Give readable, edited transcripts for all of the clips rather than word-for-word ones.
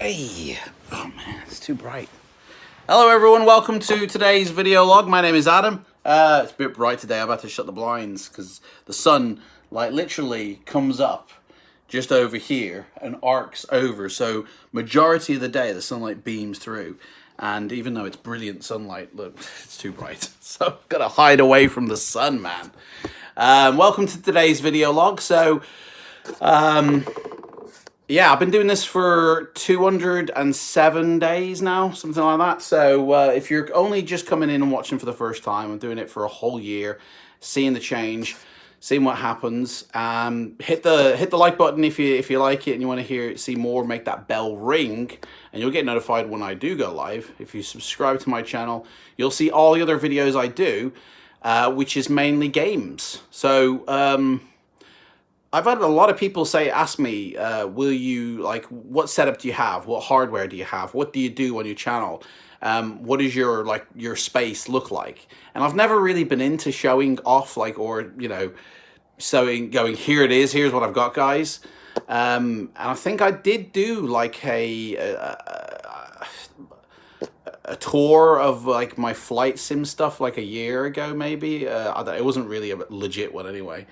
Hey, oh man, it's too bright. Hello everyone, welcome to today's video log. My name is Adam. It's a bit bright today. I've had to shut the blinds because the sun like literally comes up just over here and arcs over. So majority of the day the sunlight beams through. And even though it's brilliant sunlight, look, it's too bright. So I've got to hide away from the sun, man. Welcome to today's video log. So, yeah, I've been doing this for 207 days now, something like that. So if you're only just coming in and watching for the first time, I'm doing it for a whole year, seeing the change, seeing what happens. Hit the like button if you like it and you want to see more. Make that bell ring, and you'll get notified when I do go live. If you subscribe to my channel, you'll see all the other videos I do, which is mainly games. So I've had a lot of people ask me, will you, like, what setup do you have? What hardware do you have? What do you do on your channel? What does your space look like? And I've never really been into showing off, or, you know, going, here it is, here's what I've got, guys. And I think I did do, like, a tour of, like, my flight sim stuff, like, a year ago, maybe. It wasn't really a legit one anyway.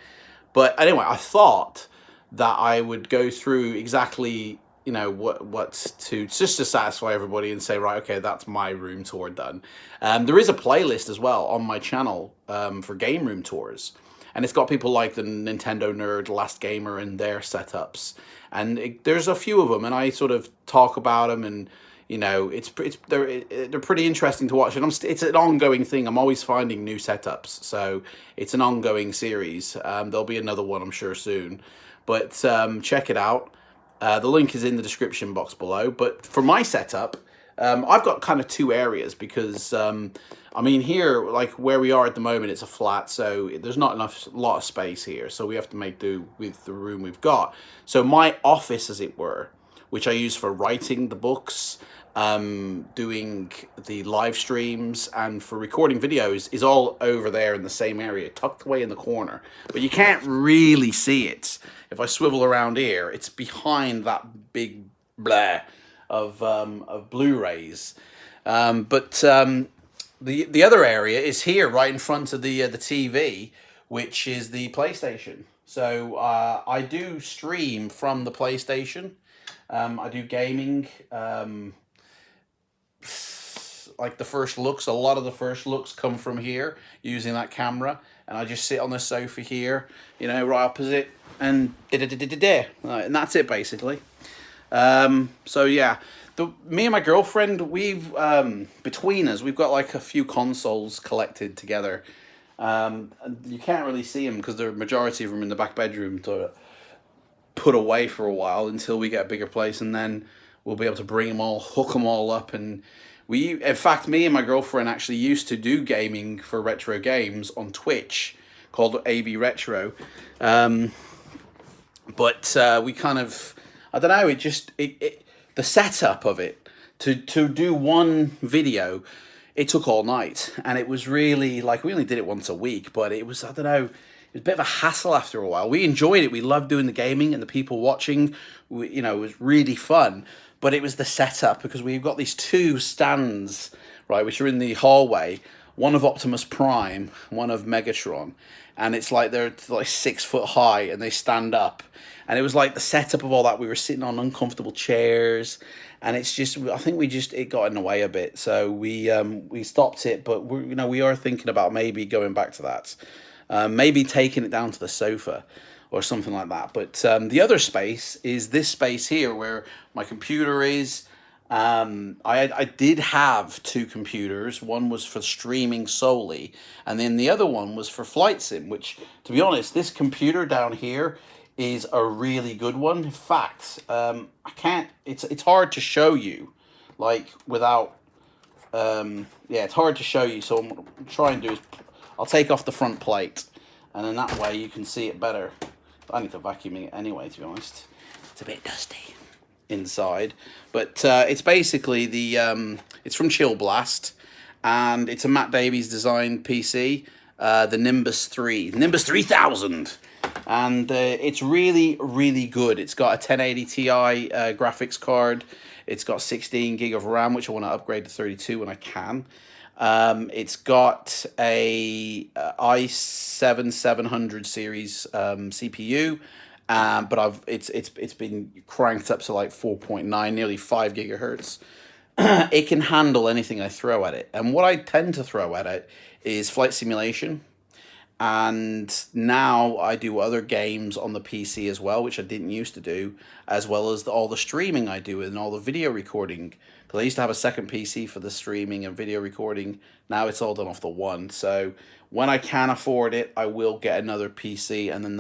But anyway, I thought that I would go through exactly, you know, just to satisfy everybody and say, right, okay, that's my room tour done. There is a playlist as well on my channel for game room tours. And it's got people like the Nintendo Nerd, Last Gamer, and their setups. And there's a few of them, and I sort of talk about them, and you know, they're pretty interesting to watch, and it's an ongoing thing. I'm always finding new setups, so it's an ongoing series. There'll be another one, I'm sure, soon, but check it out. The link is in the description box below. But for my setup, I've got kind of two areas because I mean, here, like where we are at the moment, it's a flat, so there's not a lot of space here, so we have to make do with the room we've got. So my office, as it were, which I use for writing the books, doing the live streams, and for recording videos, is all over there in the same area, tucked away in the corner. But you can't really see it. If I swivel around here, it's behind that big blah of Blu-rays. The other area is here, right in front of the TV, which is the PlayStation. So I do stream from the PlayStation. I do gaming, like the first looks. A lot of the first looks come from here using that camera, and I just sit on the sofa here, you know, right opposite, and and that's it basically. So yeah, me and my girlfriend, we've between us, we've got like a few consoles collected together. And you can't really see them because the majority of them in the back bedroom to put away for a while until we get a bigger place, and then we'll be able to bring them all, hook them all up. And in fact, me and my girlfriend actually used to do gaming for retro games on Twitch called AV Retro. But we kind of, I don't know, the setup of it to do one video, it took all night, and it was really like, we only did it once a week, but it was, I don't know, it was a bit of a hassle after a while. We enjoyed it. We loved doing the gaming and the people watching. You know, it was really fun. But it was the setup, because we've got these two stands, right, which are in the hallway. One of Optimus Prime, one of Megatron. And it's like they're like 6 foot high and they stand up. And it was like the setup of all that. We were sitting on uncomfortable chairs. And it's just, I think it got in the way a bit. So we stopped it. But we are thinking about maybe going back to that. Maybe taking it down to the sofa or something like that. But the other space is this space here where my computer is. I did have two computers. One was for streaming solely, and then the other one was for flight sim, which, to be honest, this computer down here is a really good one. In fact, it's hard to show you, like, without, it's hard to show you. So what I'm trying to do is, I'll take off the front plate, and then that way you can see it better. I need to vacuum it anyway, to be honest. It's a bit dusty inside. But it's basically it's from Chill Blast, and it's a Matt Davies designed PC, the Nimbus 3. Nimbus 3000! and it's really, really good. It's got a 1080 Ti graphics card. It's got 16 gig of RAM, which I want to upgrade to 32 when I can. It's got a i7 700 series CPU, but it's been cranked up to like 4.9, nearly 5 gigahertz. It can handle anything I throw at it, and what I tend to throw at it is flight simulation. And now I do other games on the PC as well, which I didn't used to do, as well as all the streaming I do and all the video recording. Because I used to have a second PC for the streaming and video recording. Now it's all done off the one. So when I can afford it, I will get another PC, and then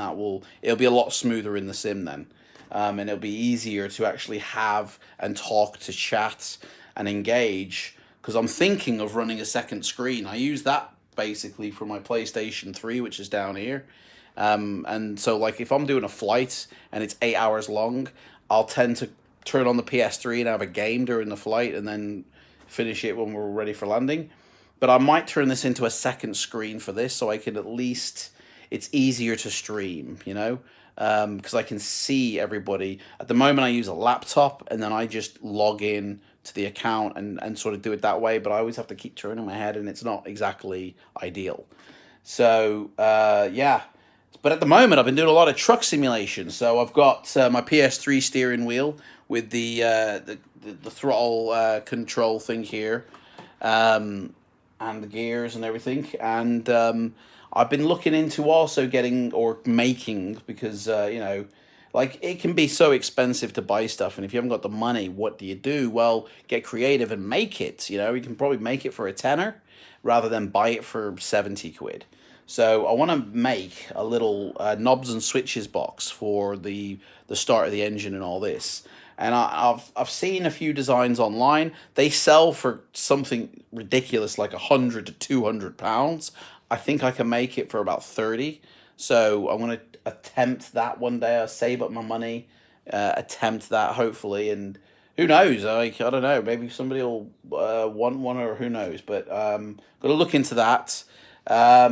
it'll be a lot smoother in the sim then. And it'll be easier to actually have and talk to chat and engage. Because I'm thinking of running a second screen. I use that basically for my PlayStation 3, which is down here. And so like if I'm doing a flight and it's 8 hours long, I'll tend to turn on the PS3 and have a game during the flight and then finish it when we're ready for landing. But I might turn this into a second screen for this, so I can at least, it's easier to stream, you know, because I can see everybody. At the moment I use a laptop, and then I just log in to the account and sort of do it that way, but I always have to keep turning my head, and it's not exactly ideal. So yeah, but at the moment I've been doing a lot of truck simulation. So I've got my PS3 steering wheel with the throttle control thing here, and the gears and everything, and I've been looking into also getting or making, because you know, like, it can be so expensive to buy stuff, and if you haven't got the money, what do you do? Well, get creative and make it. You know, you can probably make it for a tenner rather than buy it for 70 quid. So I want to make a little knobs and switches box for the start of the engine and all this. And I've seen a few designs online. They sell for something ridiculous like £100 to £200. I think I can make it for about 30. So I'm going to attempt that one day. I'll save up my money, attempt that hopefully, and who knows? Like, I don't know. Maybe somebody will want one, or who knows? But got to look into that. Yeah,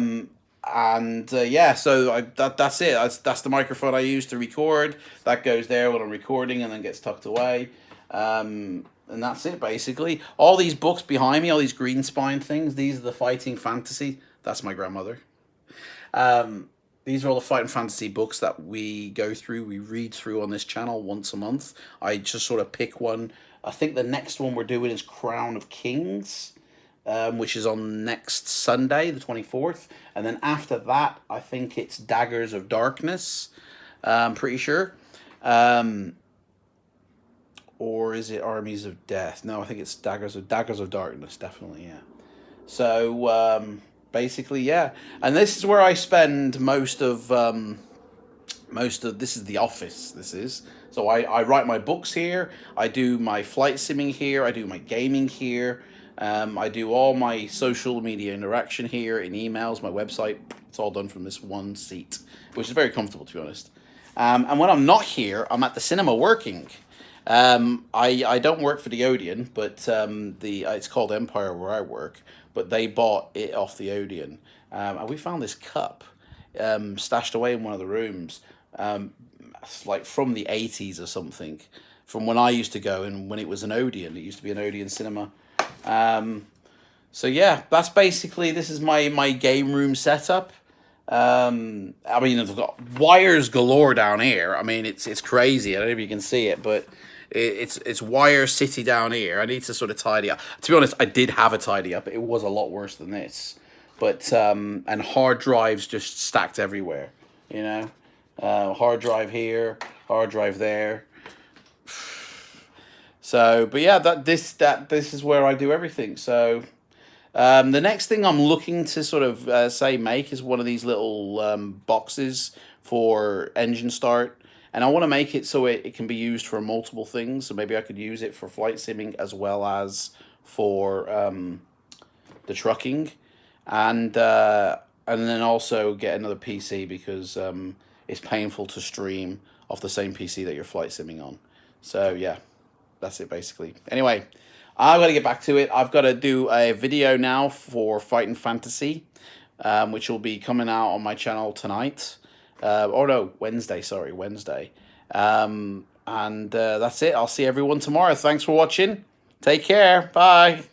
so that's it. That's the microphone I use to record. That goes there when I'm recording, and then gets tucked away. And that's it basically. All these books behind me, all these green spine things. These are the Fighting Fantasy. That's my grandmother. These are all the Fighting Fantasy books that we go through, we read through on this channel once a month. I just sort of pick one. I think the next one we're doing is Crown of Kings, which is on next Sunday, the 24th. And then after that, I think it's Daggers of Darkness, I'm pretty sure. Or is it Armies of Death? No, I think it's Daggers of Darkness, definitely, yeah. So, basically, yeah, and this is where I spend most of this is the office. This is, so I write my books here. I do my flight simming here. I do my gaming here. I do all my social media interaction here, in emails, my website. It's all done from this one seat, which is very comfortable, to be honest. And when I'm not here, I'm at the cinema working. I don't work for the Odeon, but it's called Empire where I work. But they bought it off the Odeon, and we found this cup stashed away in one of the rooms, like from the 80s or something, from when I used to go and when it was an Odeon. It used to be an Odeon cinema. So yeah, that's basically, this is my game room setup. I mean, I've got wires galore down here. I mean, it's crazy. I don't know if you can see it, but it's wire city down here. I need to sort of tidy up. To be honest, I did have a tidy up. It was a lot worse than this. But and hard drives just stacked everywhere. You know, hard drive here, hard drive there. So, but yeah, this is where I do everything. So, the next thing I'm looking to sort of make is one of these little boxes for engine start. And I want to make it so it can be used for multiple things. So maybe I could use it for flight simming as well as for the trucking. And then also get another PC, because it's painful to stream off the same PC that you're flight simming on. So yeah, that's it basically. Anyway, I've got to get back to it. I've got to do a video now for Fighting Fantasy, which will be coming out on my channel tonight. Oh no, Wednesday. Sorry, Wednesday. And that's it. I'll see everyone tomorrow. Thanks for watching. Take care. Bye.